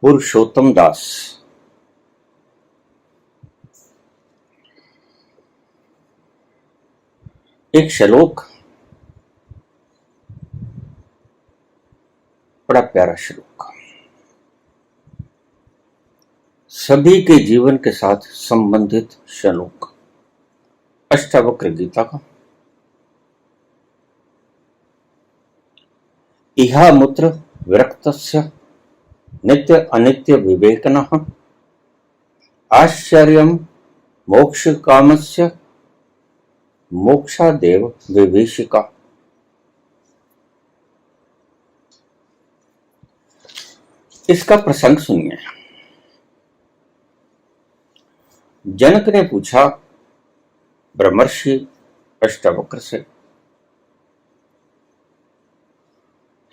पुरुषोत्तम दास। एक श्लोक, बड़ा प्यारा श्लोक, सभी के जीवन के साथ संबंधित श्लोक, अष्टावक्र गीता का। इहामुत्र विरक्तस्य नित्य अनित्य विवेकनः आश्चर्यं मोक्ष कामस्य मोक्षादेव विभीषिका। इसका प्रसंग सुनिए। जनक ने पूछा ब्रह्मर्षि अष्टावक्र से,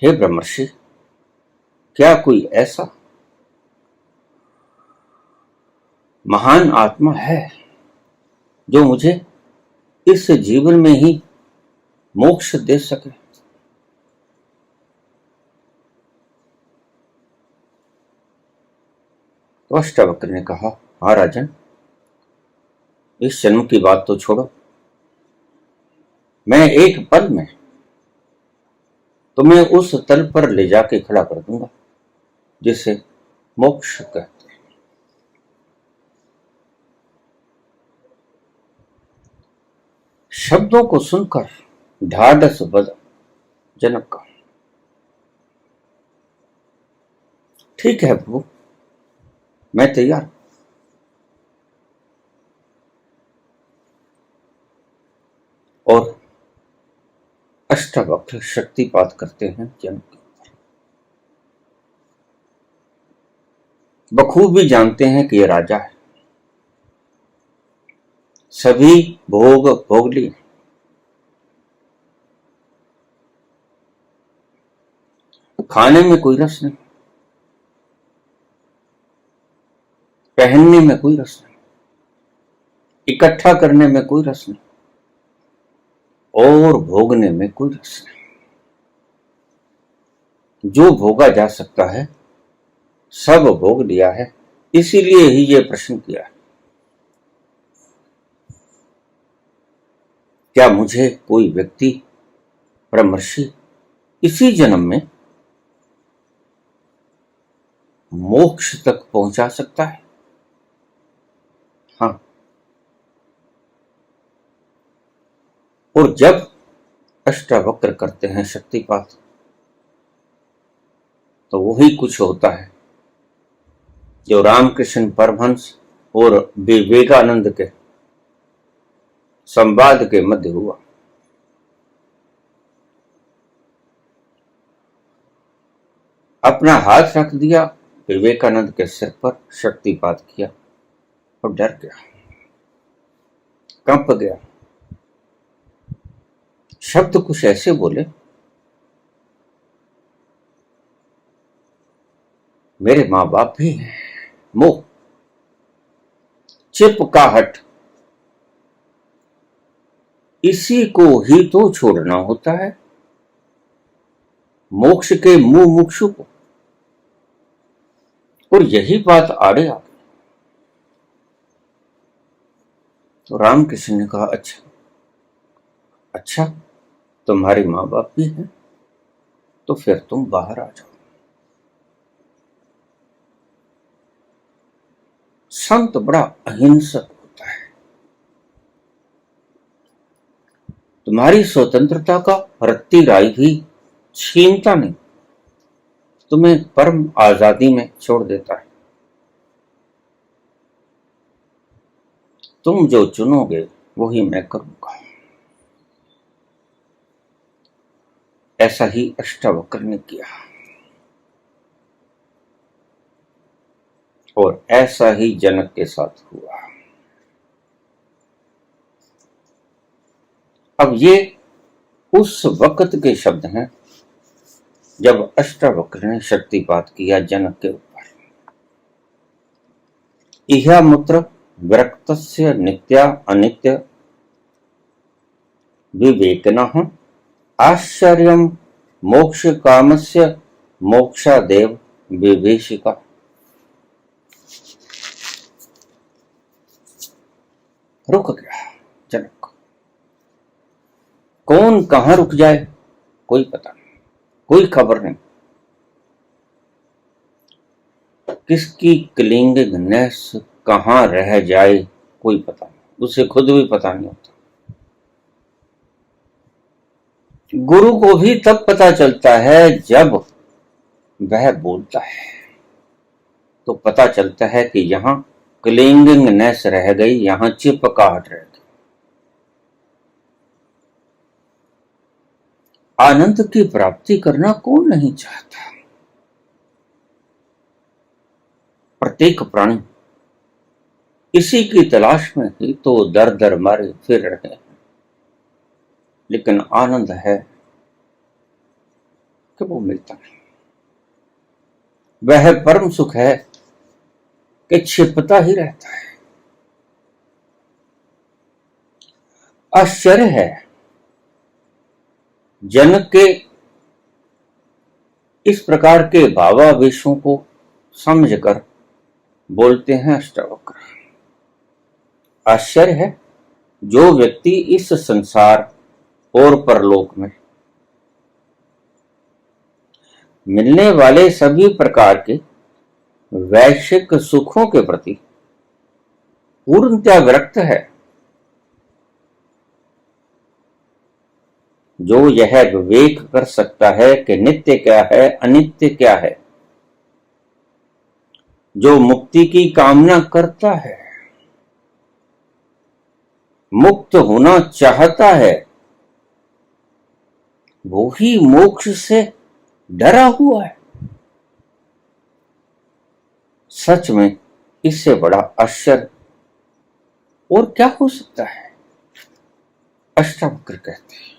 हे ब्रह्मर्षि, क्या कोई ऐसा महान आत्मा है जो मुझे इस जीवन में ही मोक्ष दे सके? तो अष्टावक्र ने कहा, हाँ राजन, इस जन्म की बात तो छोड़ो, मैं एक पल में तुम्हें उस तल पर ले जाके खड़ा कर दूंगा जिसे मोक्ष कहते हैं। शब्दों को सुनकर ढाढ़स बंधा जनक का। ठीक है प्रभु, मैं तैयार। और अष्टावक्र शक्तिपात करते हैं जनक के ऊपर। बखूबी जानते हैं कि यह राजा है, सभी भोग भोग लिए, खाने में कोई रस नहीं, पहनने में कोई रस नहीं, इकट्ठा करने में कोई रस नहीं, और भोगने में कोई रस नहीं। जो भोगा जा सकता है सब भोग लिया है, इसीलिए ही ये प्रश्न किया है। क्या मुझे कोई व्यक्ति ब्रह्मर्षि इसी जन्म में मोक्ष तक पहुंचा सकता है? हाँ। और जब अष्टावक्र करते हैं शक्तिपात तो वही कुछ होता है जो रामकृष्ण परमहंस और विवेकानंद के संवाद के मध्य हुआ। अपना हाथ रख दिया विवेकानंद के सिर पर, शक्तिपात किया और डर गया, कंप गया। शब्द कुछ ऐसे बोले, मेरे मां बाप भी हैं, मोह चिपकाहट, इसी को ही तो छोड़ना होता है, मोक्ष के मुंह मुक्षु को। और यही बात आड़े आ गई। तो रामकृष्ण ने कहा, अच्छा, तुम्हारे मां बाप भी हैं, तो फिर तुम बाहर आ जाओ। संत बड़ा अहिंसक होता है। तुम्हारी स्वतंत्रता का रत्ती राई भी छीनता नहीं, तुम्हें परम आजादी में छोड़ देता है। तुम जो चुनोगे वही मैं करूंगा। ऐसा ही अष्टावक्र ने किया और ऐसा ही जनक के साथ हुआ। अब ये उस वक्त के शब्द हैं जब अष्टावक्र ने शक्तिपात किया जनक के ऊपर। इहामुत्र विरक्तस्य नित्या अनित्य विवेकिनः आश्चर्यं मोक्ष कामस्य मोक्षादेव विभीषिका। रुक गया जनक। कौन कहां रुक जाए कोई पता नहीं, कोई खबर नहीं। किसकी क्लिंगनेस कहां रह जाए कोई पता नहीं, उसे खुद भी पता नहीं होता। गुरु को भी तब पता चलता है जब वह बोलता है, तो पता चलता है कि यहां क्लिंगनेस रह गई, यहां चिपकाहट रह गई। आनंद की प्राप्ति करना कौन नहीं चाहता। प्रत्येक प्राणी इसी की तलाश में ही तो दर दर मारे फिर रहे हैं, लेकिन आनंद है कि वो मिलता नहीं। वह परम सुख है कि छिपता ही रहता है। आश्चर्य है जनक के इस प्रकार के भावावेशों को समझकर बोलते हैं अष्टावक्र। आश्चर्य है जो व्यक्ति इस संसार और परलोक में मिलने वाले सभी प्रकार के वैश्विक सुखों के प्रति पूर्णतया विरक्त है, जो यह विवेक कर सकता है कि नित्य क्या है अनित्य क्या है, जो मुक्ति की कामना करता है, मुक्त होना चाहता है, वो ही मोक्ष से डरा हुआ है। सच में इससे बड़ा आश्चर्य और क्या हो सकता है। अष्टावक्र कहते हैं,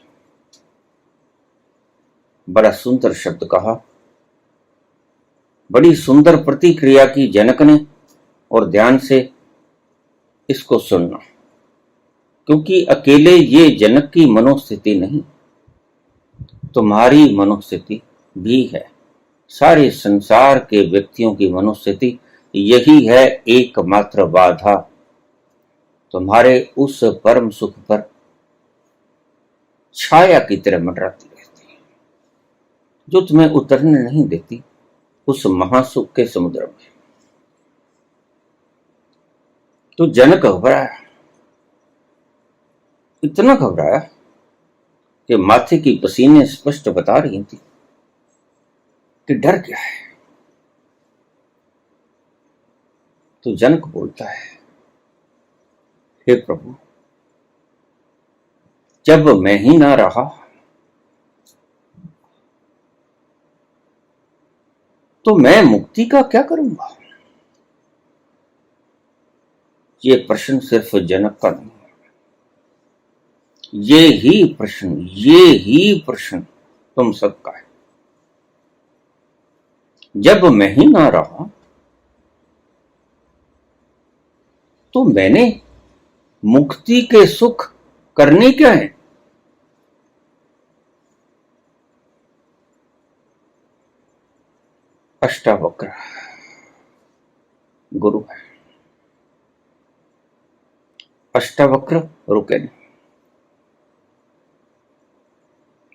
बड़ा सुंदर शब्द कहा, बड़ी सुंदर प्रतिक्रिया की जनक ने, और ध्यान से इसको सुनना, क्योंकि अकेले ये जनक की मनोस्थिति नहीं, तुम्हारी मनोस्थिति भी है। सारे संसार के व्यक्तियों की मनोस्थिति यही है, एकमात्र बाधा तुम्हारे उस परम सुख पर छाया की तरह मंडराती रहती है, जो तुम्हें उतरने नहीं देती उस महासुख के समुद्र में। तो जनक घबराया, इतना घबराया कि माथे की पसीने स्पष्ट बता रही थी कि डर क्या है। तो जनक बोलता है, हे प्रभु, जब मैं ही ना रहा तो मैं मुक्ति का क्या करूंगा। ये प्रश्न सिर्फ जनक का नहीं, ये ही प्रश्न तुम सबका है। जब मैं ही ना रहा तो मैंने मुक्ति के सुख करने क्या है। अष्टावक्र गुरु है, अष्टावक्र रुके नहीं।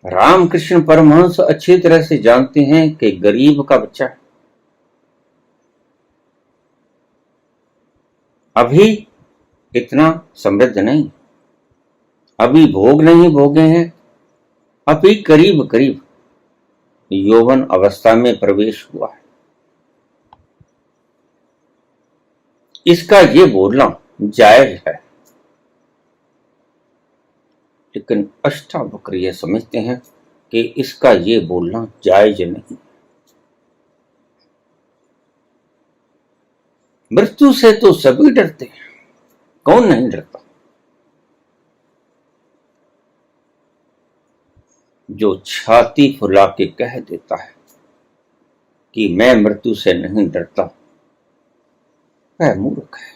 रामकृष्ण परमहंस अच्छी तरह से जानते हैं कि गरीब का बच्चा अभी इतना समृद्ध नहीं, अभी भोग नहीं भोगे हैं, अभी करीब करीब यौवन अवस्था में प्रवेश हुआ है। इसका ये बोलना जायज है, लेकिन अष्टावक्र ये समझते हैं कि इसका ये बोलना जायज नहीं। मृत्यु से तो सभी डरते हैं, कौन नहीं डरता। जो छाती फुला के कह देता है कि मैं मृत्यु से नहीं डरता, वह मूर्ख है।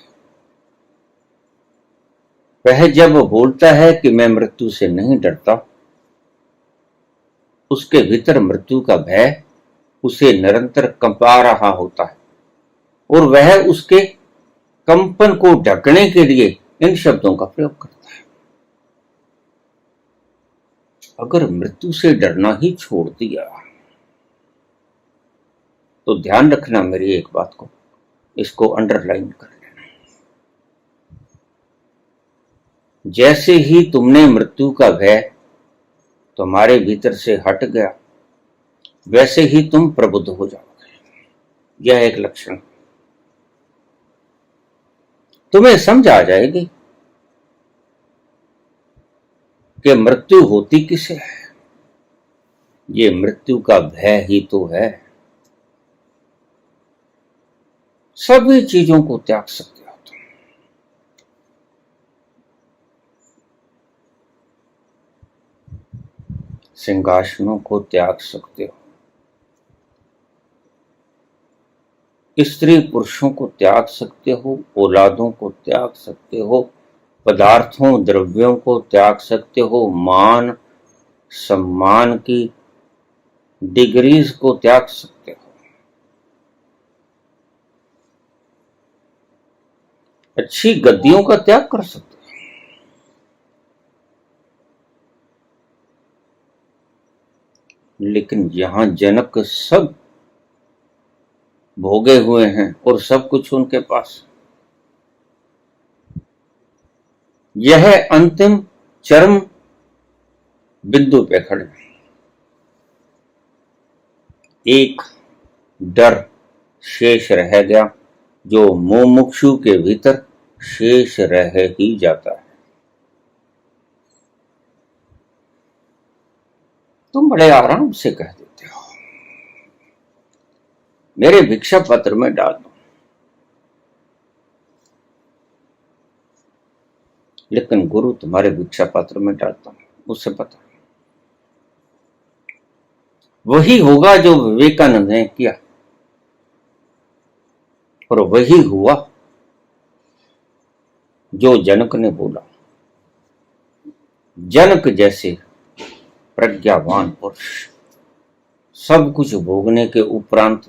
वह जब बोलता है कि मैं मृत्यु से नहीं डरता, उसके भीतर मृत्यु का भय उसे निरंतर कंपा रहा होता है, और वह उसके कंपन को ढकने के लिए इन शब्दों का प्रयोग करता है। अगर मृत्यु से डरना ही छोड़ दिया तो ध्यान रखना मेरी एक बात को, इसको अंडरलाइन कर लेना। जैसे ही तुमने मृत्यु का भय तुम्हारे भीतर से हट गया, वैसे ही तुम प्रबुद्ध हो जाओगे। यह एक लक्षण, तुम्हें समझ आ जाएगी कि मृत्यु होती किसे है। ये मृत्यु का भय ही तो है। सभी चीजों को त्याग सकते हो तुम। सिंहासनों को त्याग सकते हो, स्त्री पुरुषों को त्याग सकते हो, औलादों को त्याग सकते हो, पदार्थों द्रव्यों को त्याग सकते हो, मान सम्मान की डिग्रीज को त्याग सकते हो, अच्छी गद्दियों का त्याग कर सकते हो। लेकिन यहां जनक सब भोगे हुए हैं और सब कुछ उनके पास। यह अंतिम चरम बिंदु पे खड़े। एक डर शेष रह गया जो मुमुक्षु के भीतर शेष रह ही जाता है। तुम बड़े आराम से कह देते हो मेरे भिक्षा पत्र में डाल दो, लेकिन गुरु तुम्हारे भिक्षा पत्र में डालता हूं, उससे पता वही होगा जो विवेकानंद ने किया, और वही हुआ जो जनक ने बोला। जनक जैसे प्रज्ञावान पुरुष सब कुछ भोगने के उपरांत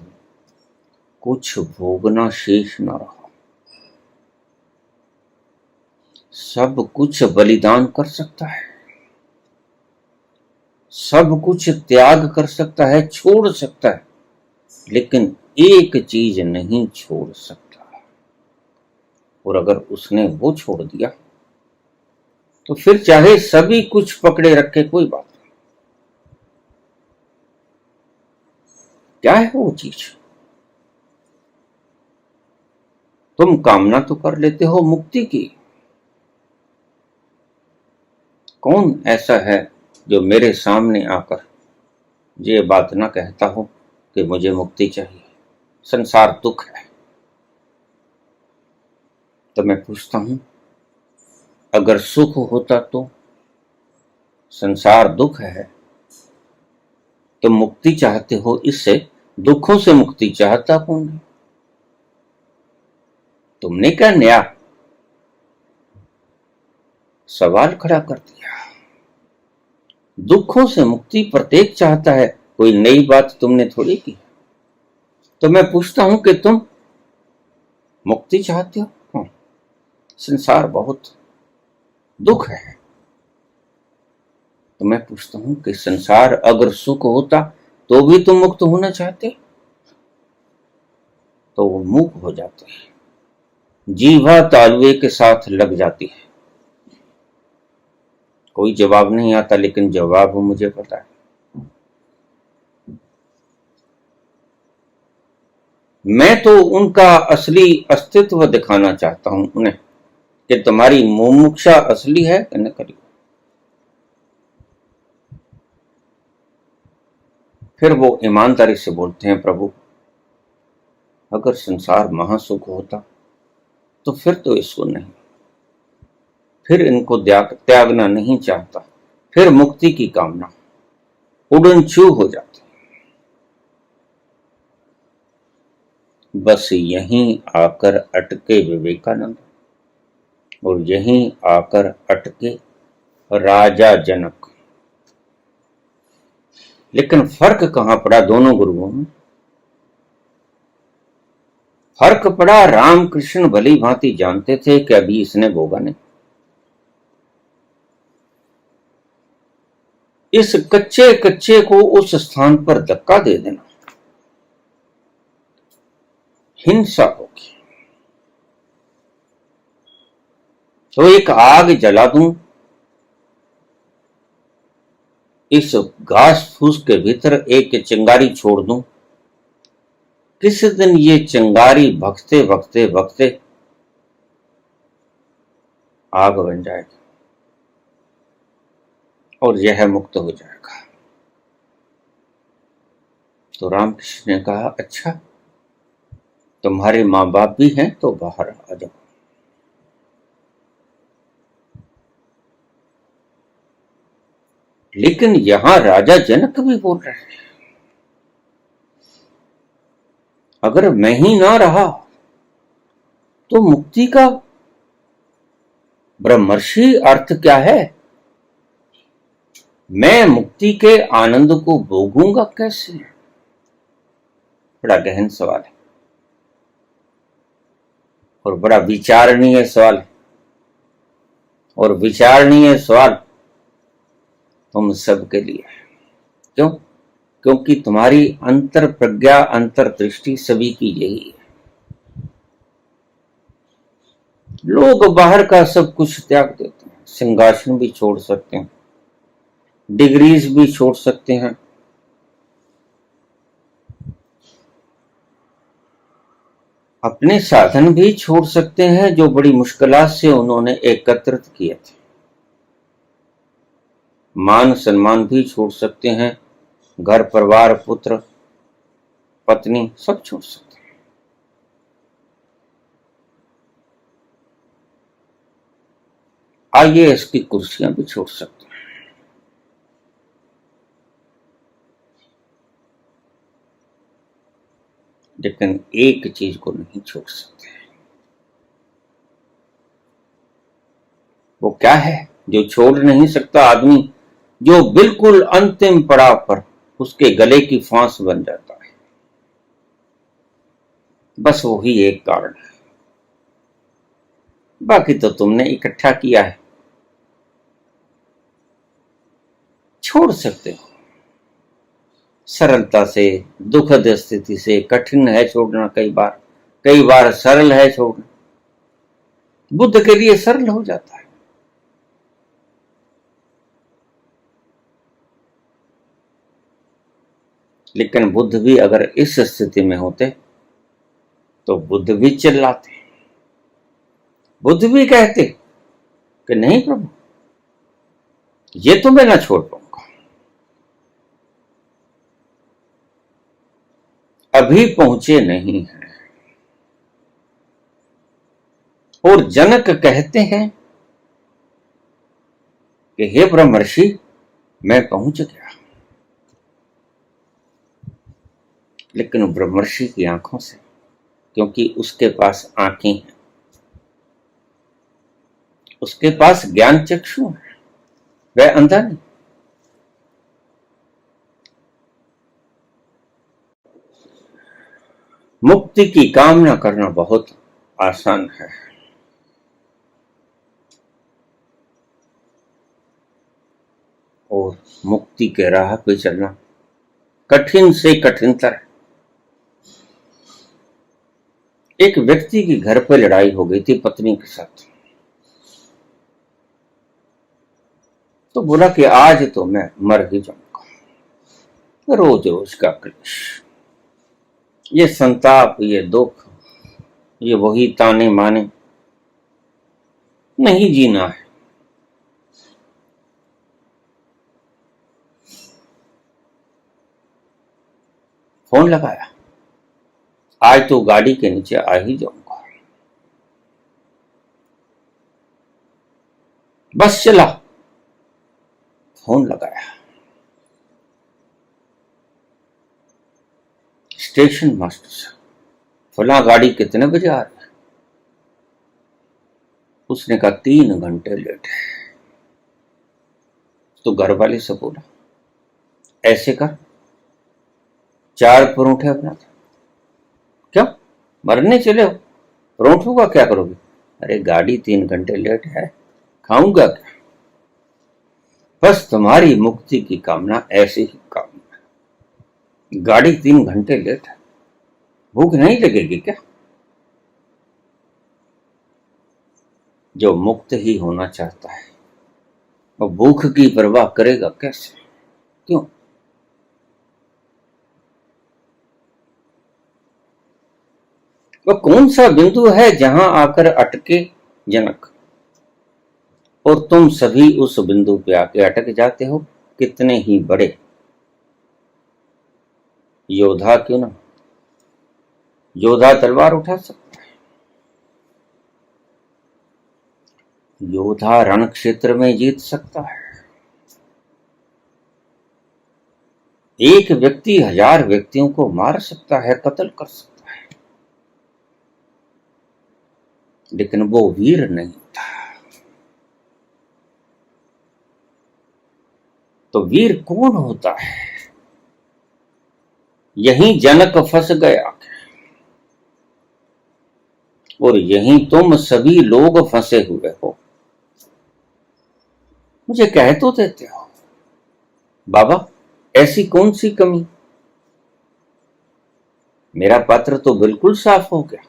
कुछ भोगना शेष न रहा, सब कुछ बलिदान कर सकता है, सब कुछ त्याग कर सकता है, छोड़ सकता है, लेकिन एक चीज नहीं छोड़ सकता। और अगर उसने वो छोड़ दिया तो फिर चाहे सभी कुछ पकड़े रखे, कोई बात नहीं। क्या है वो चीज? तुम कामना तो कर लेते हो मुक्ति की। कौन ऐसा है जो मेरे सामने आकर ये बात ना कहता हो कि मुझे मुक्ति चाहिए, संसार दुख है? तो मैं पूछता हूं, अगर सुख होता तो? संसार दुख है तो मुक्ति चाहते हो इससे, दुखों से मुक्ति चाहता कौन है? तुमने क्या नया सवाल खड़ा कर दिया? दुखों से मुक्ति प्रत्येक चाहता है, कोई नई बात तुमने थोड़ी की। तो मैं पूछता हूं कि तुम मुक्ति चाहते हो? संसार बहुत दुख है। तो मैं पूछता हूं कि संसार अगर सुख होता तो भी तुम मुक्त होना चाहते? तो वो मूक हो जाते हैं, जीवा तालुए के साथ लग जाती है। कोई जवाब नहीं आता, लेकिन जवाब मुझे पता है। मैं तो उनका असली अस्तित्व दिखाना चाहता हूं उन्हें कि तुम्हारी मुमुक्षा असली है कि नकली। फिर वो ईमानदारी से बोलते हैं, प्रभु अगर संसार महासुख होता तो फिर तो इसको नहीं, फिर इनको त्यागना नहीं चाहता, फिर मुक्ति की कामना उड़नछू हो जाती। बस यहीं आकर अटके विवेकानंद, और यहीं आकर अटके राजा जनक। लेकिन फर्क कहां पड़ा दोनों गुरुओं में? फर्क पड़ा, रामकृष्ण भली भांति जानते थे कि अभी इसने भोगा नहीं। इस कच्चे कच्चे को उस स्थान पर धक्का दे देना हिंसा होगी। तो एक आग जला दूं, इस घास फूस के भीतर एक चिंगारी छोड़ दूं, किस दिन ये चिंगारी भगते भगते भगते आग बन जाएगी और यह मुक्त हो जाएगा। तो रामकृष्ण ने कहा, अच्छा तुम्हारे मां बाप भी हैं तो बाहर आ जाओ। लेकिन यहां राजा जनक भी बोल रहे हैं, अगर मैं ही ना रहा तो मुक्ति का ब्रह्मर्षि अर्थ क्या है? मैं मुक्ति के आनंद को भोगूंगा कैसे? बड़ा गहन सवाल है और बड़ा विचारणीय सवाल है। और विचारणीय सवाल तुम सबके लिए है। क्यों? क्योंकि तुम्हारी अंतर प्रज्ञा, अंतर दृष्टि सभी की यही है। लोग बाहर का सब कुछ त्याग देते हैं, सिंहासन भी छोड़ सकते हैं, डिग्रीज भी छोड़ सकते हैं, अपने साधन भी छोड़ सकते हैं जो बड़ी मुश्किलात से उन्होंने एकत्रित किए थे, मान सम्मान भी छोड़ सकते हैं, घर परिवार पुत्र पत्नी सब छोड़ सकते हैं। आईएएस की कुर्सियां भी छोड़ सकते हैं। लेकिन एक चीज को नहीं छोड़ सकते। वो क्या है जो छोड़ नहीं सकता आदमी, जो बिल्कुल अंतिम पड़ाव पर उसके गले की फांस बन जाता है? बस वही एक कारण है, बाकी तो तुमने इकट्ठा किया है। छोड़ सकते हो सरलता से, दुखद स्थिति से। कठिन है छोड़ना, कई बार सरल है छोड़ना। बुद्ध के लिए सरल हो जाता है। लेकिन बुद्ध भी अगर इस स्थिति में होते तो बुद्ध भी चिल्लाते, बुद्ध भी कहते कि नहीं प्रभु, ये तो मैं ना छोड़ पाऊंगा, अभी पहुंचे नहीं हैं। और जनक कहते हैं कि हे ब्रह्मर्षि, मैं पहुंच गया। लेकिन ब्रह्मर्षि की आंखों से, क्योंकि उसके पास आंखें हैं, उसके पास ज्ञान चक्षु है, वह अंधा नहीं। मुक्ति की कामना करना बहुत आसान है, और मुक्ति के राह पे चलना कठिन से कठिनतर है। एक व्यक्ति की घर पे लड़ाई हो गई थी पत्नी के साथ, तो बोला कि आज तो मैं मर ही जाऊंगा। रोज रोज का क्लेश, ये संताप, ये दुख, ये वही ताने माने, नहीं जीना है। फोन लगाया, आज तो गाड़ी के नीचे आ ही जाऊंगा। बस चला, फोन लगाया, स्टेशन मास्टर से, फला गाड़ी कितने बजे आ रही है? उसने कहा 3 घंटे लेट है। तो घर वाले से बोला, ऐसे कर 4 परोठे अपना था। क्या मरने चले हो, परोंठों का क्या करोगे? अरे गाड़ी 3 घंटे लेट है, खाऊंगा क्या? बस तुम्हारी मुक्ति की कामना ऐसे ही कामना है। गाड़ी 3 घंटे लेट है, भूख नहीं लगेगी क्या? जो मुक्त ही होना चाहता है वो भूख की परवाह करेगा कैसे? क्यों? वह कौन सा बिंदु है जहां आकर अटके जनक, और तुम सभी उस बिंदु पे आके अटक जाते हो? कितने ही बड़े योद्धा क्यों ना, योद्धा तलवार उठा सकता है, योद्धा रण क्षेत्र में जीत सकता है, एक व्यक्ति 1000 व्यक्तियों को मार सकता है, कत्ल कर सकता है, लेकिन वो वीर नहीं था। तो वीर कौन होता है? यहीं जनक फंस गया और यहीं तुम सभी लोग फंसे हुए हो। मुझे कह तो देते हो बाबा, ऐसी कौन सी कमी? मेरा पात्र तो बिल्कुल साफ हो गया,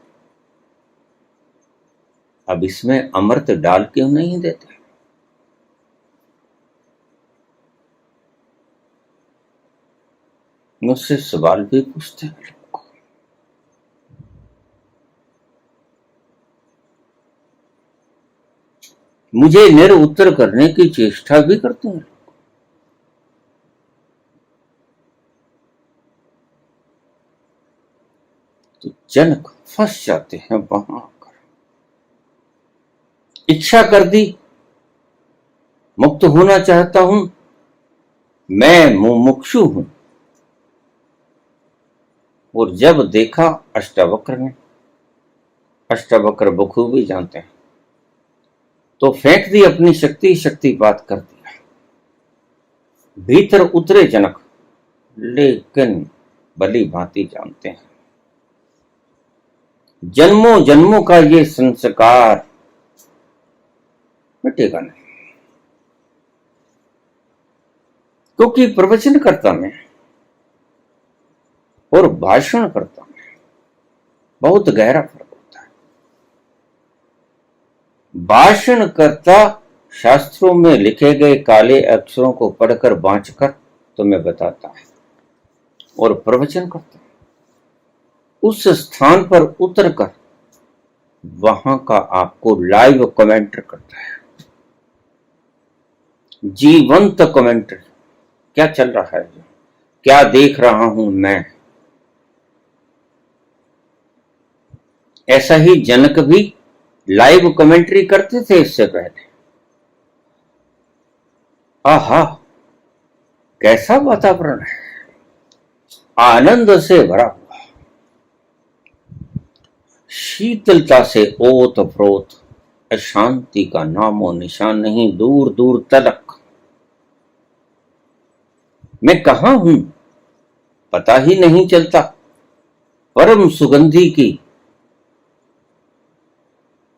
अब इसमें अमृत डाल क्यों नहीं देते? मुझसे सवाल भी पूछते हैं लोग। मुझे निरुत्तर करने की चेष्टा भी करते हैं। तो जनक फंस जाते हैं वहां आकर। इच्छा कर दी, मुक्त होना चाहता हूं, मैं मुमुक्षु हूं। और जब देखा अष्टावक्र ने, अष्टावक्र बखूबी जानते हैं, तो फेंक दी अपनी शक्ति, शक्तिपात कर दिया। भीतर उतरे जनक, लेकिन भली भांति जानते हैं जन्मों जन्मों का ये संस्कार मिटेगा नहीं, क्योंकि प्रवचन करता में और भाषण करता में बहुत गहरा फर्क होता है। भाषण करता शास्त्रों में लिखे गए काले अक्षरों को पढ़कर बांचकर तुम्हें बताता है, और प्रवचन करता उस स्थान पर उतरकर वहां का आपको लाइव कमेंटर करता है, जीवंत कमेंटर। क्या चल रहा है, क्या देख रहा हूं मैं? ऐसा ही जनक भी लाइव कमेंट्री करते थे इससे पहले। आहा, कैसा वातावरण है, आनंद से भरा हुआ, शीतलता से ओत प्रोत, अशांति का नामो निशान नहीं, दूर दूर तलक। मैं कहां हूं पता ही नहीं चलता। परम सुगंधी की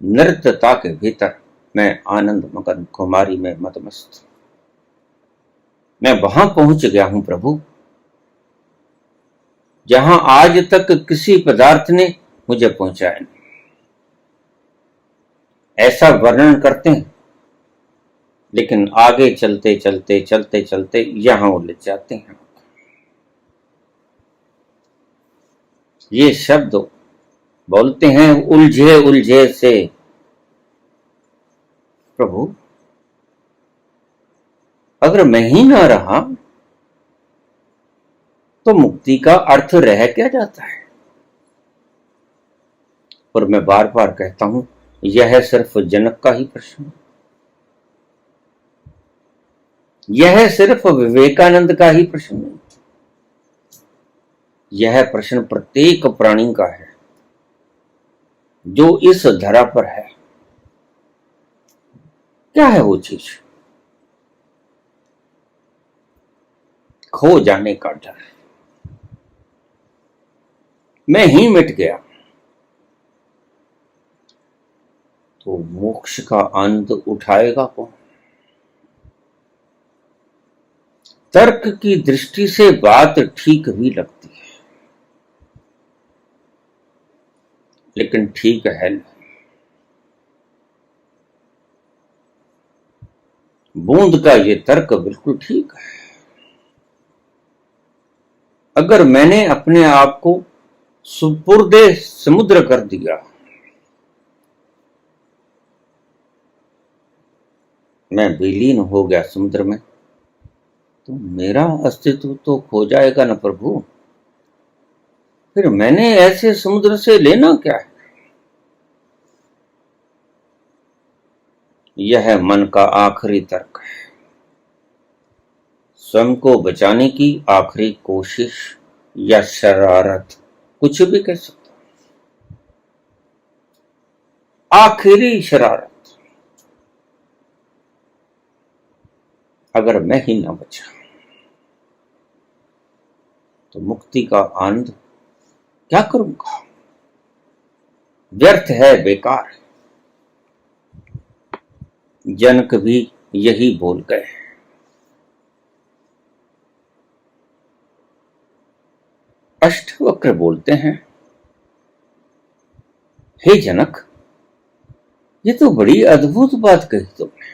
नृत्यता के भीतर मैं आनंद मगन कुमारी में मतमस्त। मैं वहां पहुंच गया हूं प्रभु, जहां आज तक किसी पदार्थ ने मुझे पहुंचाया नहीं। ऐसा वर्णन करते हैं, लेकिन आगे चलते चलते चलते चलते यहां उलझ जाते हैं। ये शब्द बोलते हैं उलझे उलझे से। प्रभु, अगर मैं ही ना रहा तो मुक्ति का अर्थ रह क्या जाता है? और मैं बार बार कहता हूं, यह सिर्फ जनक का ही प्रश्न, यह सिर्फ विवेकानंद का ही प्रश्न नहीं, यह प्रश्न प्रत्येक प्राणी का है जो इस धरा पर है। क्या है वो चीज? खो जाने का डर। मैं ही मिट गया, तो मोक्ष का आनंद उठाएगा कौन? तर्क की दृष्टि से बात ठीक भी लगती है, लेकिन ठीक है नहीं। बूंद का ये तर्क बिल्कुल ठीक है। अगर मैंने अपने आप को सुपुर्दे समुद्र कर दिया, मैं विलीन हो गया समुद्र में, तो मेरा अस्तित्व तो खो जाएगा ना प्रभु। फिर मैंने ऐसे समुद्र से लेना क्या है? यह मन का आखिरी तर्क है, स्वयं को बचाने की आखिरी कोशिश या शरारत, कुछ भी कह सकता, आखिरी शरारत। अगर मैं ही ना बचा तो मुक्ति का आनंद क्या करूंगा? व्यर्थ है, बेकार है। जनक भी यही बोल गए। अष्टवक्र बोलते हैं, हे जनक, ये तो बड़ी अद्भुत बात कही तुमने।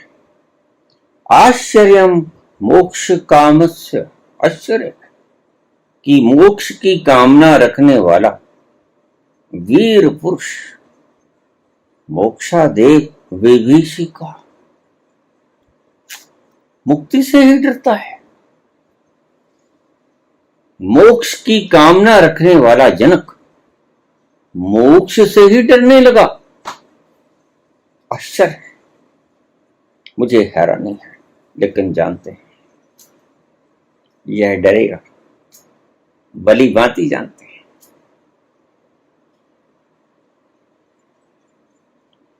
आश्चर्यम मोक्ष कामस्य, आश्चर्य कि मोक्ष की कामना रखने वाला वीर पुरुष मोक्षादेव विभीषिका मुक्ति से ही डरता है। मोक्ष की कामना रखने वाला जनक मोक्ष से ही डरने लगा। आश्चर्य, मुझे हैरानी है, लेकिन जानते हैं यह डरेगा, भली भांति जानते हैं।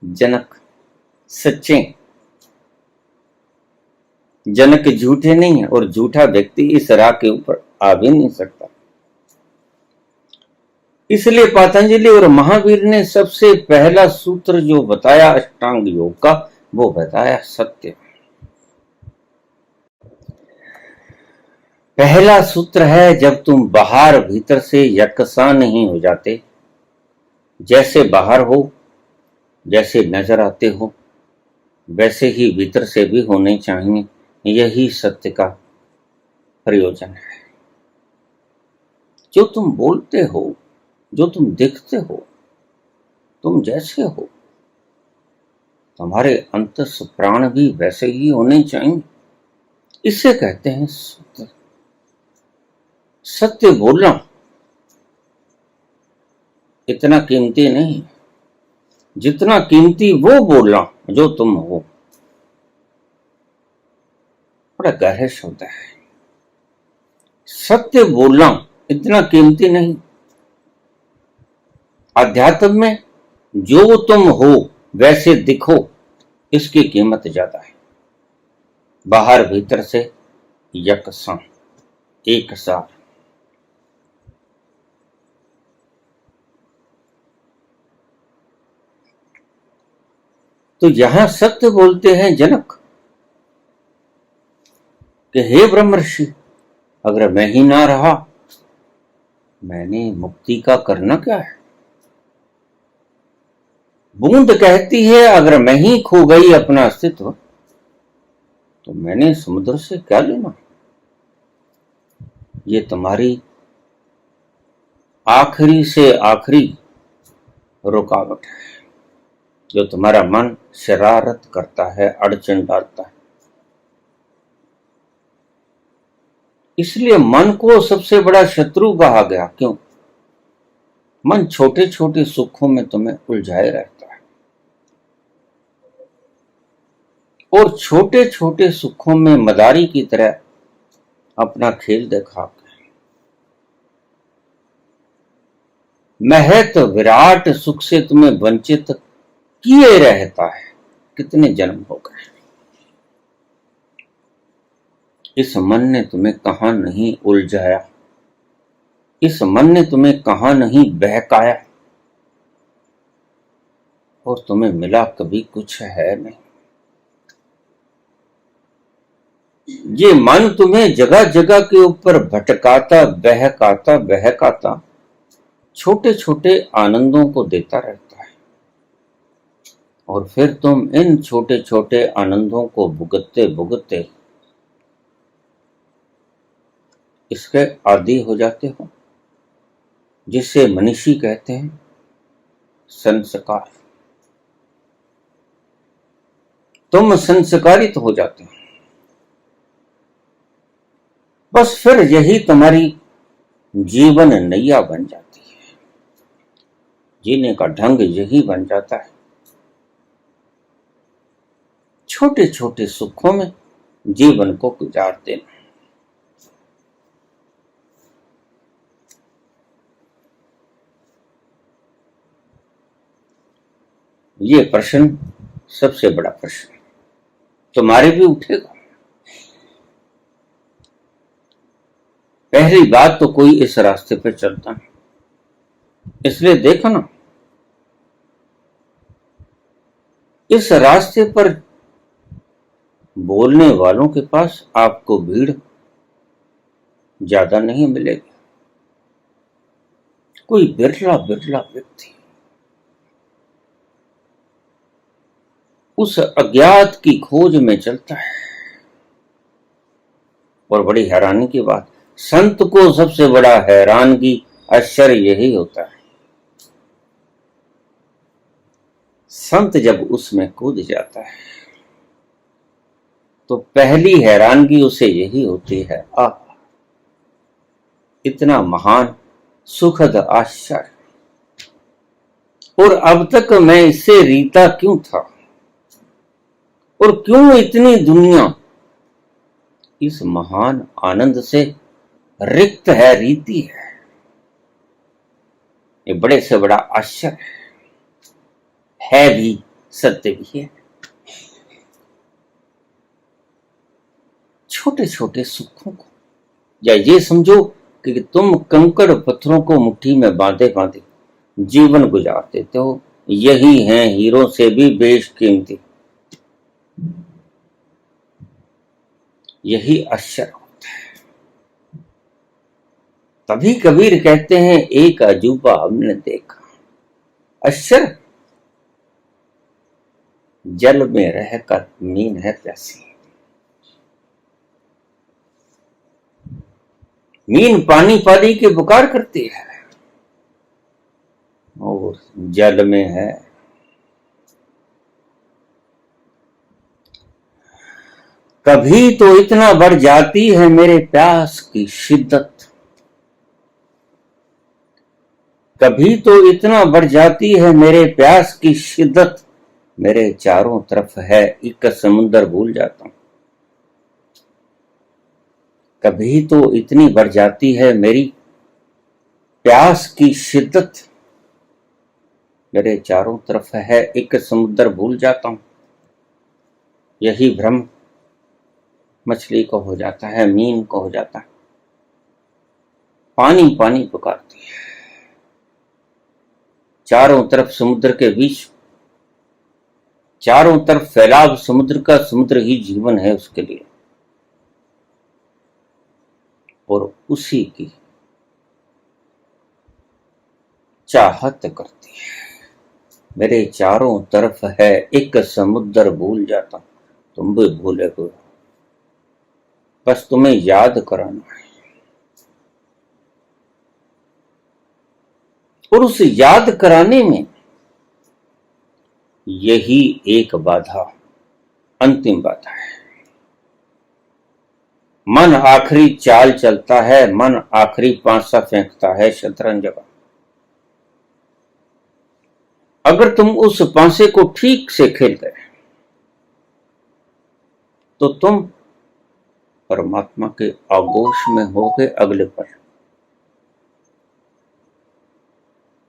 जनक सच्चे, जनक झूठे नहीं है, और झूठा व्यक्ति इस राह के ऊपर आ भी नहीं सकता। इसलिए पतंजलि और महावीर ने सबसे पहला सूत्र जो बताया अष्टांग योग का, वो बताया सत्य। पहला सूत्र है, जब तुम बाहर भीतर से यकसा नहीं हो जाते, जैसे बाहर हो, जैसे नजर आते हो, वैसे ही भीतर से भी होने चाहिए। यही सत्य का प्रयोजन है। जो तुम बोलते हो, जो तुम दिखते हो, तुम जैसे हो, तुम्हारे अंतस प्राण भी वैसे ही होने चाहिए। इसे कहते हैं सत्य। सत्य बोलना इतना कीमती नहीं जितना कीमती वो बोलना जो तुम हो। बड़ा गहरा शब्द है। सत्य बोलना इतना कीमती नहीं। अध्यात्म में जो तुम हो वैसे दिखो, इसकी कीमत ज्यादा है। बाहर भीतर से यकसा, एक साथ। तो यहां सत्य बोलते हैं जनक कि हे ब्रह्मर्षि, अगर मैं ही ना रहा, मैंने मुक्ति का करना क्या है? बूंद कहती है, अगर मैं ही खो गई अपना अस्तित्व, तो मैंने समुद्र से क्या लेना? ये तुम्हारी आखिरी से आखिरी रुकावट है, जो तुम्हारा मन शरारत करता है, अड़चन डालता है। इसलिए मन को सबसे बड़ा शत्रु कहा गया। क्यों? मन छोटे छोटे सुखों में तुम्हें उलझाए रहता है, और छोटे छोटे सुखों में मदारी की तरह अपना खेल दिखा महत विराट सुख से तुम्हें वंचित किए रहता है। कितने जन्म हो गए, इस मन ने तुम्हें कहां नहीं उलझाया, इस मन ने तुम्हें कहां नहीं बहकाया। और तुम्हें मिला कभी कुछ है नहीं। ये मन तुम्हें जगह जगह के ऊपर भटकाता बहकाता बहकाता छोटे छोटे आनंदों को देता रहता है, और फिर तुम इन छोटे छोटे आनंदों को भुगतते भुगतते इसके आदी हो जाते हो, जिसे मनीषी कहते हैं संस्कार। तुम संस्कारित हो जाते हो। बस फिर यही तुम्हारी जीवन नैया बन जाती है, जीने का ढंग यही बन जाता है। छोटे छोटे सुखों में जीवन को गुजार देना। ये प्रश्न सबसे बड़ा प्रश्न तुम्हारे भी उठेगा। पहली बात तो कोई इस रास्ते पे चलता नहीं, इसलिए देखो ना, इस रास्ते पर बोलने वालों के पास आपको भीड़ ज्यादा नहीं मिलेगी। कोई बिरला बिरला व्यक्ति उस अज्ञात की खोज में चलता है। और बड़ी हैरानी की बात, संत को सबसे बड़ा हैरानगी आश्चर्य यही होता है। संत जब उसमें कूद जाता है तो पहली हैरानगी उसे यही होती है, आह इतना महान सुखद आश्चर्य, और अब तक मैं इससे रीता क्यों था, और क्यों इतनी दुनिया इस महान आनंद से रिक्त है, रीति है। ये बड़े से बड़ा आश्चर्य है भी, सत्य भी है। छोटे छोटे सुखों को, या ये समझो कि तुम कंकड़ पत्थरों को मुट्ठी में बांधे बांधे जीवन गुजार देते हो, यही हैं हीरो से भी बेशकीमती। यही आश्चर्य होता है। तभी कबीर कहते हैं, एक अजूबा हमने देखा, आश्चर्य जल में रहकर मीन है प्यासी। मीन पानी पानी की पुकार करती है और जल में है। कभी तो इतना बढ़ जाती है मेरे प्यास की शिद्दत, कभी तो इतना बढ़ जाती है मेरे प्यास की शिद्दत, मेरे चारों तरफ है एक समुंदर भूल जाता हूं। कभी तो इतनी बढ़ जाती है मेरी प्यास की शिद्दत, मेरे चारों तरफ है एक समुद्र भूल जाता हूं। यही भ्रम मछली को हो जाता है, मीन को हो जाता है। पानी पानी पुकारती है, चारों तरफ समुद्र के बीच, चारों तरफ फैलाव समुद्र का, समुद्र ही जीवन है उसके लिए, और उसी की चाहत करती है। मेरे चारों तरफ है एक समुद्र भूल जाता, तुम भी भूले हुए, बस तुम्हें याद कराना है। और उस याद कराने में यही एक बाधा, अंतिम बाधा है। मन आखिरी चाल चलता है, मन आखिरी पांसा फेंकता है शतरंज का। अगर तुम उस पांसे को ठीक से खेल गए तो तुम परमात्मा के आगोश में होगे अगले पल।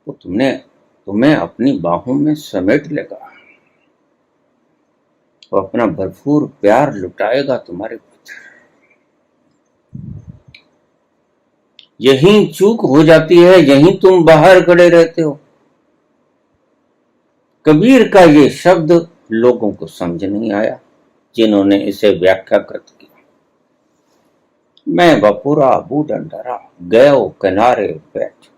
तो तुम्हें अपनी बाहों में समेट लेगा, वो अपना भरपूर प्यार लुटाएगा तुम्हारे पुत्र। यही चूक हो जाती है, यही तुम बाहर खड़े रहते हो। कबीर का ये शब्द लोगों को समझ नहीं आया, जिन्होंने इसे व्याख्याकृत किया। मैं बपुरा बूढ़न डरा गयो किनारे बैठ।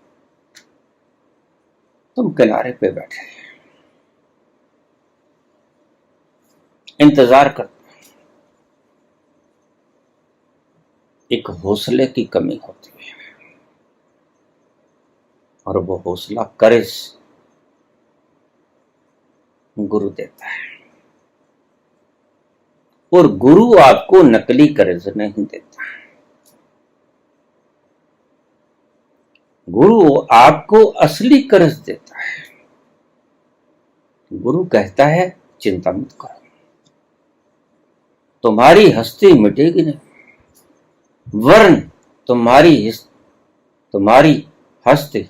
तुम किनारे पे बैठे इंतजार करते, एक हौसले की कमी होती है, और वो हौसला करेज गुरु देता है। और गुरु आपको नकली करेज नहीं देता, गुरु आपको असली कर्ज देता है। गुरु कहता है चिंता मत करो, तुम्हारी हस्ती मिटेगी नहीं, वरन तुम्हारी हस्ती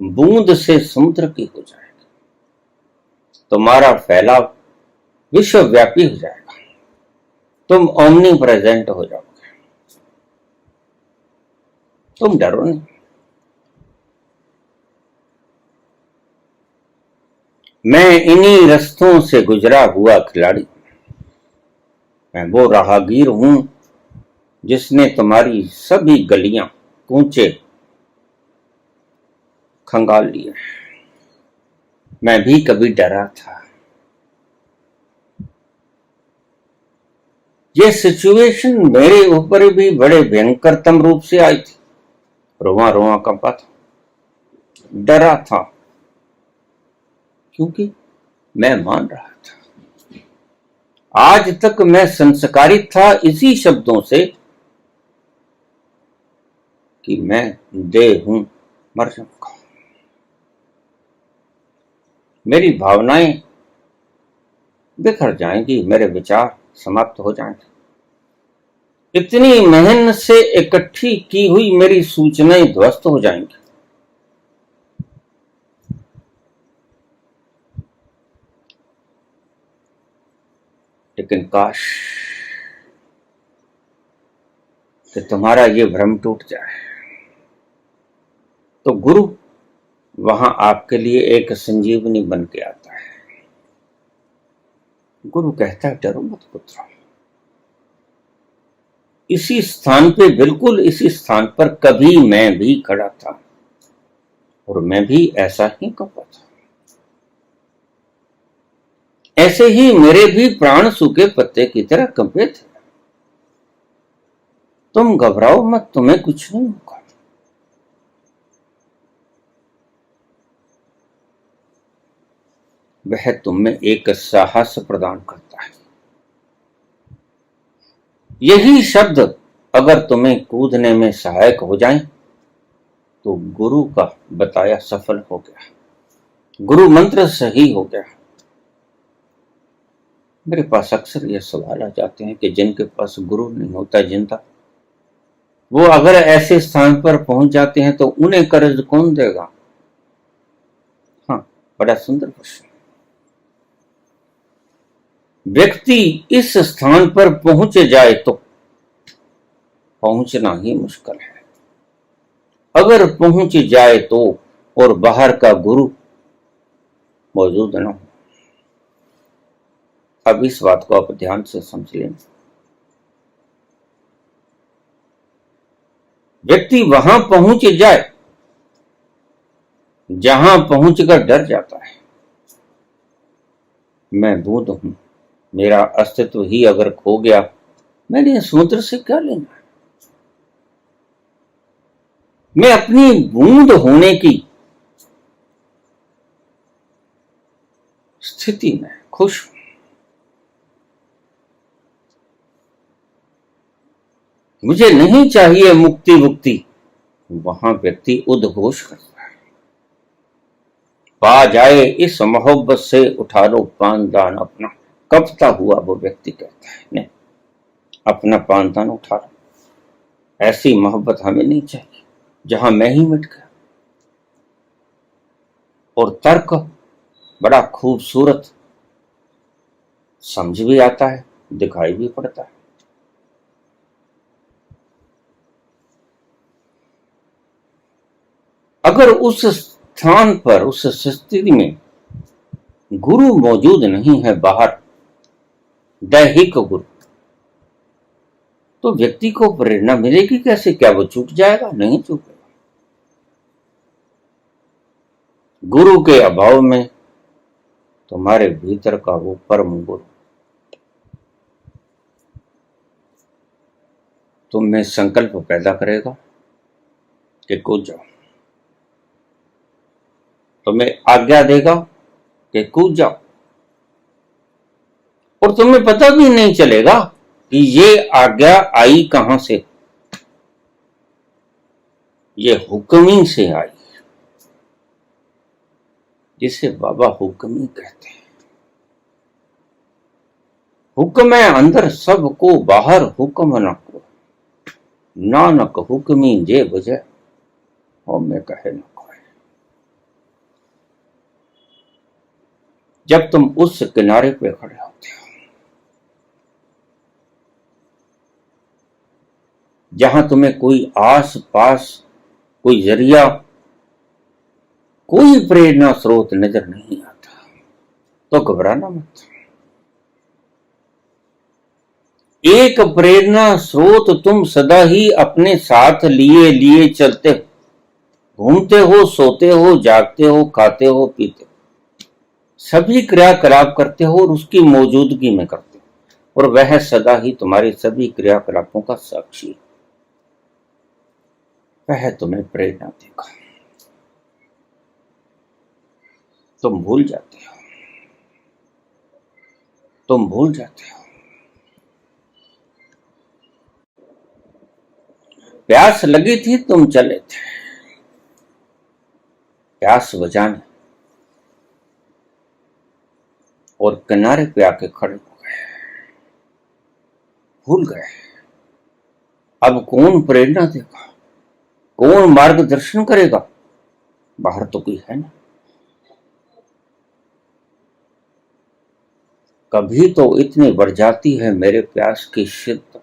बूंद से समुद्र की हो जाएगी, तुम्हारा फैलाव विश्वव्यापी हो जाएगा, तुम ओमनी प्रेजेंट हो जाओगे, तुम डरो नहीं। मैं इन्हीं रस्तों से गुजरा हुआ खिलाड़ी, मैं वो राहगीर हूं जिसने तुम्हारी सभी गलियां कूचे खंगाल लिए। मैं भी कभी डरा था, ये सिचुएशन मेरे ऊपर भी बड़े भयंकरतम रूप से आई थी, रोआ रोआ कंपा था, डरा था, क्योंकि मैं मान रहा था। आज तक मैं संस्कारित था इसी शब्दों से कि मैं देह हूं, मर जाऊंगा, मेरी भावनाएं बिखर जाएंगी, मेरे विचार समाप्त हो जाएंगे, इतनी मेहनत से इकट्ठी की हुई मेरी सूचनाएं ध्वस्त हो जाएंगी। लेकिन काश कि तुम्हारा ये भ्रम टूट जाए, तो गुरु वहां आपके लिए एक संजीवनी बन के आता है। गुरु कहता है डरो मत पुत्र, इसी स्थान पे, बिल्कुल इसी स्थान पर कभी मैं भी खड़ा था, और मैं भी ऐसा ही कंपा था, ऐसे ही मेरे भी प्राण सूखे पत्ते की तरह कंपे थे। तुम घबराओ मत, तुम्हें कुछ नहीं होगा। वह तुम्हें एक साहस प्रदान करता है। यही शब्द अगर तुम्हें कूदने में सहायक हो जाएं, तो गुरु का बताया सफल हो गया, गुरु मंत्र सही हो गया। मेरे पास अक्सर ये सवाल आ जाते हैं कि जिनके पास गुरु नहीं होता जिंदा, वो अगर ऐसे स्थान पर पहुंच जाते हैं तो उन्हें कर्ज कौन देगा? हाँ, बड़ा सुंदर प्रश्न। व्यक्ति इस स्थान पर पहुंच जाए तो पहुंचना ही मुश्किल है, अगर पहुंच जाए तो, और बाहर का गुरु मौजूद न हो। अब इस बात को आप ध्यान से समझ लें। व्यक्ति वहां पहुंच जाए जहां पहुंचकर डर जाता है। मैं बूंद हूं, मेरा अस्तित्व ही अगर खो गया, मैंने समुद्र से क्या लेना है? मैं अपनी बूंद होने की स्थिति में खुश हूं। मुझे नहीं चाहिए मुक्ति मुक्ति, वहां व्यक्ति उद्घोष करता है। पा जाए इस मोहब्बत से उठा लो पानदान अपना, कबता हुआ वो व्यक्ति कहता है नहीं, अपना पानदान उठा लो। ऐसी मोहब्बत हमें नहीं चाहिए जहां मैं ही मिट गया। और तर्क बड़ा खूबसूरत समझ भी आता है, दिखाई भी पड़ता है। अगर उस स्थान पर, उस स्थिति में गुरु मौजूद नहीं है बाहर, दैहिक गुरु, तो व्यक्ति को प्रेरणा मिलेगी कैसे? क्या वो चूक जाएगा? नहीं चूकेगा। गुरु के अभाव में तुम्हारे भीतर का वो परम गुरु तुम में संकल्प पैदा करेगा कि कूद जाओ, तुम्हें आज्ञा देगा कि कूद जाओ, और तुम्हें पता भी नहीं चलेगा कि ये आज्ञा आई कहां से, ये हुक्मी से आई, जिसे बाबा हुक्मी कहते हैं। हुक्म है अंदर सबको, बाहर हुक्म न को, नानक हुक्मी जे बुझे, में कहे न कोई। जब तुम उस किनारे पे खड़े होते हो जहां तुम्हें कोई आस पास, कोई जरिया, कोई प्रेरणा स्रोत नजर नहीं आता, तो घबराना मत। एक प्रेरणा स्रोत तुम सदा ही अपने साथ लिए लिए चलते हो, घूमते हो, सोते हो, जागते हो, खाते हो, पीते हो, सभी क्रियाकलाप करते हो और उसकी मौजूदगी में करते हो, और वह सदा ही तुम्हारे सभी क्रियाकलापों का साक्षी है। वह तुम्हें प्रेरणा देगा। तुम भूल जाते हो, तुम भूल जाते हो। प्यास लगी थी, तुम चले थे प्यास बुझाने, और किनारे पे आके खड़े हो गए, भूल गए। अब कौन प्रेरणा देगा, कौन मार्गदर्शन करेगा? बाहर तो कोई है ना। कभी तो इतनी बढ़ जाती है मेरे प्यास की शिद्दत,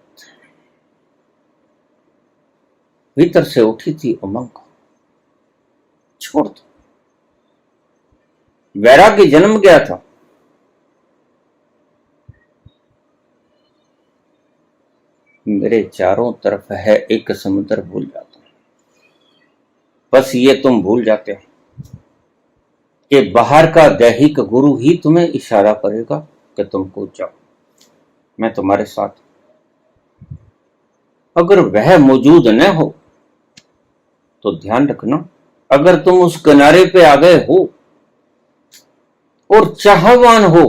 भीतर से उठी थी उमंग, छोड़ दो। वैराग्य जन्म गया था, मेरे चारों तरफ है एक समुद्र, भूल जाता हूं। बस ये तुम भूल जाते हो कि बाहर का दैहिक गुरु ही तुम्हें इशारा करेगा कि तुम कूद जाओ, मैं तुम्हारे साथ। अगर वह मौजूद न हो तो ध्यान रखना, अगर तुम उस किनारे पे आ गए हो और चाहवान हो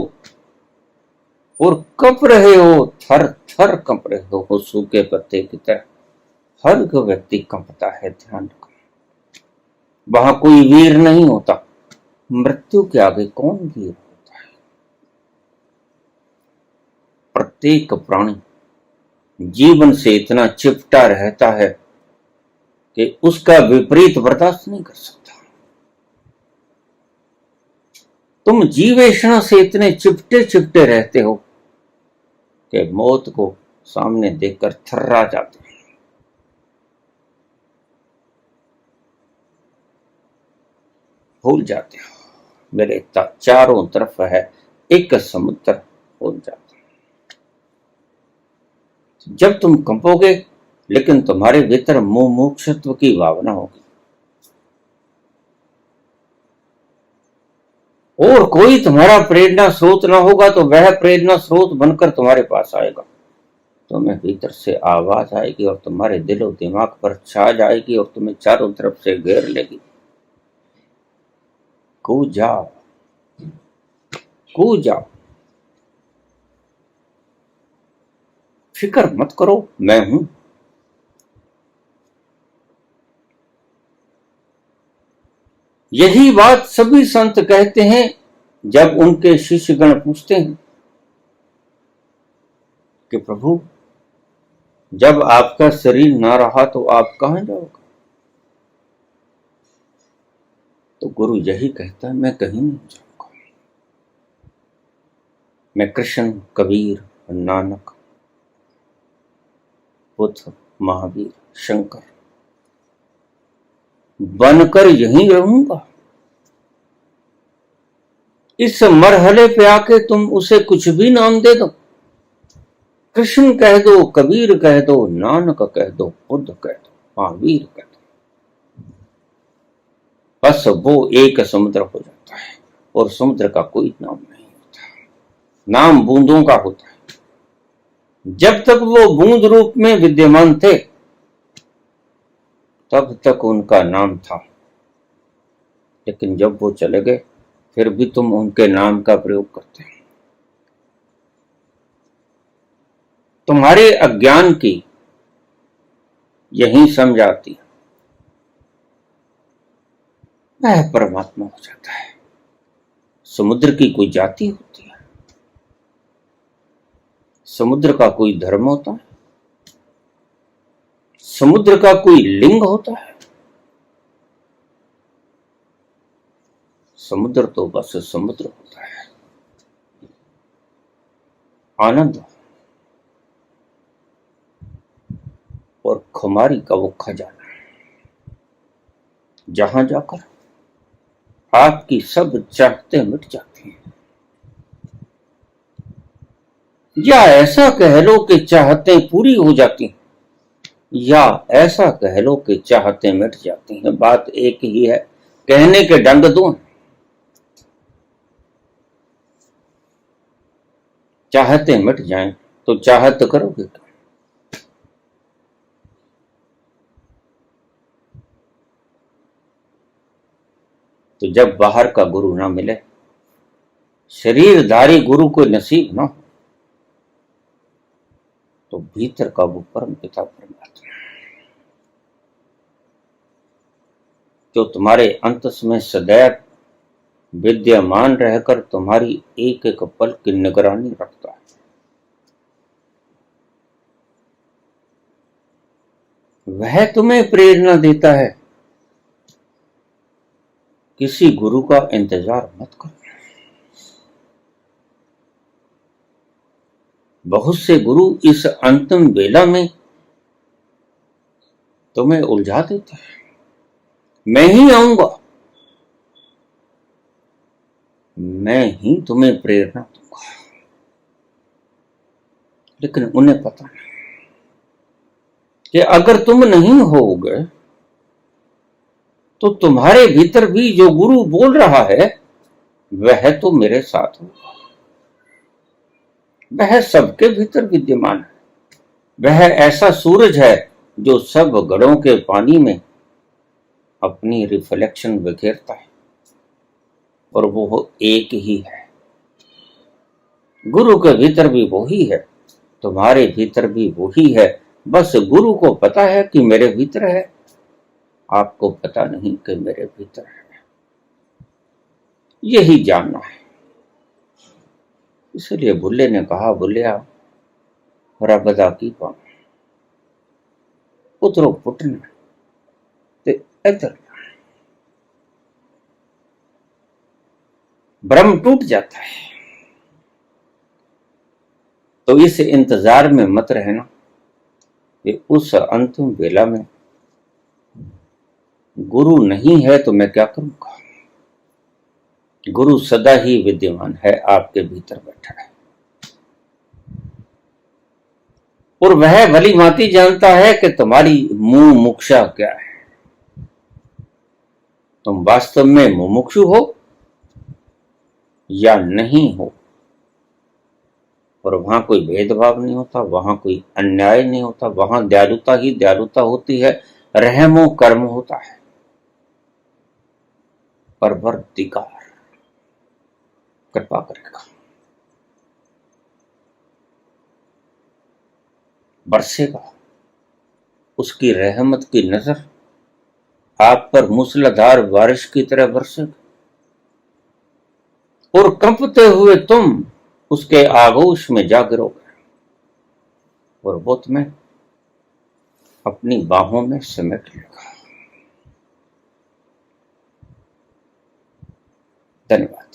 और कप रहे हो, थर थर कंप रहे हो सूखे पत्ते की तरह, हर व्यक्ति कंपता है, ध्यान रखना। वहां कोई वीर नहीं होता, मृत्यु के आगे कौन वीर होता है? प्रत्येक प्राणी जीवन से इतना चिपटा रहता है कि उसका विपरीत बर्दाश्त नहीं कर सकता। तुम जीवेषणा से इतने चिपटे चिपटे रहते हो कि मौत को सामने देखकर थर्रा जाते हो। भूल जाते हो मेरे चारों तरफ है एक समुद्र, भूल जाते हो। जब तुम कंपोगे, लेकिन तुम्हारे भीतर मुमुक्षुत्व की भावना होगी, और कोई तुम्हारा प्रेरणा स्रोत ना होगा, तो वह प्रेरणा स्रोत बनकर तुम्हारे पास आएगा। तुम्हें भीतर से आवाज आएगी और तुम्हारे दिलो दिमाग पर छा जाएगी और तुम्हें चारों तरफ से घेर लेगी। कूद जाओ, कूद जाओ, फिक्र मत करो, मैं हूं। यही बात सभी संत कहते हैं जब उनके शिष्यगण पूछते हैं कि प्रभु, जब आपका शरीर ना रहा तो आप कहां जाओगे? तो गुरु यही कहता है, मैं कहीं नहीं जाऊंगा। मैं कृष्ण, कबीर, नानक, बुद्ध, महावीर, शंकर बनकर यहीं रहूंगा। इस मरहले पे आके तुम उसे कुछ भी नाम दे दो, कृष्ण कह दो, कबीर कह दो, नानक कह दो, बुद्ध कह दो, महावीर कह दो, बस वो एक समुद्र हो जाता है। और समुद्र का कोई नाम नहीं होता, नाम बूंदों का होता है। जब तक वो बूंद रूप में विद्यमान थे तब तक उनका नाम था, लेकिन जब वो चले गए फिर भी तुम उनके नाम का प्रयोग करते हो। तुम्हारे अज्ञान की यही समझ आती है, वह परमात्मा हो जाता है। समुद्र की कोई जाति होती है, समुद्र का कोई धर्म होता है, समुद्र का कोई लिंग होता है? समुद्र तो बस समुद्र होता है। आनंद और खुमारी का वो खजाना, जहां जाकर आपकी सब चाहते मिट जाती हैं। या ऐसा कह लो कि चाहते पूरी हो जाती, या ऐसा कह लो कि चाहते मिट जाती हैं। बात एक ही है, कहने के ढंग दो। चाहते मिट जाएं तो चाहत करोगे क्या? तो जब बाहर का गुरु ना मिले, शरीरधारी गुरु को नसीब ना हो, तो भीतर का वो परम पिता परमात्मा जो तुम्हारे अंतस में सदैव विद्यमान रहकर तुम्हारी एक एक पल की निगरानी रखता है, वह तुम्हें प्रेरणा देता है। किसी गुरु का इंतजार मत करो। बहुत से गुरु इस अंतिम बेला में तुम्हें उलझा देते हैं। मैं ही आऊंगा, मैं ही तुम्हें प्रेरणा दूंगा, लेकिन उन्हें पता नहीं कि अगर तुम नहीं होगे तो तुम्हारे भीतर भी जो गुरु बोल रहा है वह तो मेरे साथ होगा। वह सबके भीतर विद्यमान है। वह ऐसा सूरज है जो सब घड़ों के पानी में अपनी रिफ्लेक्शन बिखेरता है, और वो एक ही है। गुरु के भीतर भी वही है, तुम्हारे भीतर भी वही है। बस गुरु को पता है कि मेरे भीतर है, आपको पता नहीं कि मेरे भीतर है। यही जानना है। इसलिए बुल्ले ने कहा, बुल्लिया रबदा की पाऊं उतरो पुटना ते इधर। भ्रम टूट जाता है। तो इस इंतजार में मत रहना कि उस अंतिम बेला में गुरु नहीं है तो मैं क्या करूंगा। गुरु सदा ही विद्यमान है, आपके भीतर बैठा है, और वह भली भांति जानता है कि तुम्हारी मुंह मुक्षा क्या है। तुम वास्तव में मुमुक्षु हो या नहीं हो, और वहां कोई भेदभाव नहीं होता, वहां कोई अन्याय नहीं होता, वहां दयालुता ही दयालुता होती है, रहमो कर्म होता है। परवरदिगार कृपा करेगा, बरसेगा, उसकी रहमत की नजर आप पर मूसलाधार बारिश की तरह बरसेगा, और कंपते हुए तुम उसके आगोश में जा गिरोगे, और वो तुम्हें अपनी बाहों में समेट लेगा। धन्यवाद।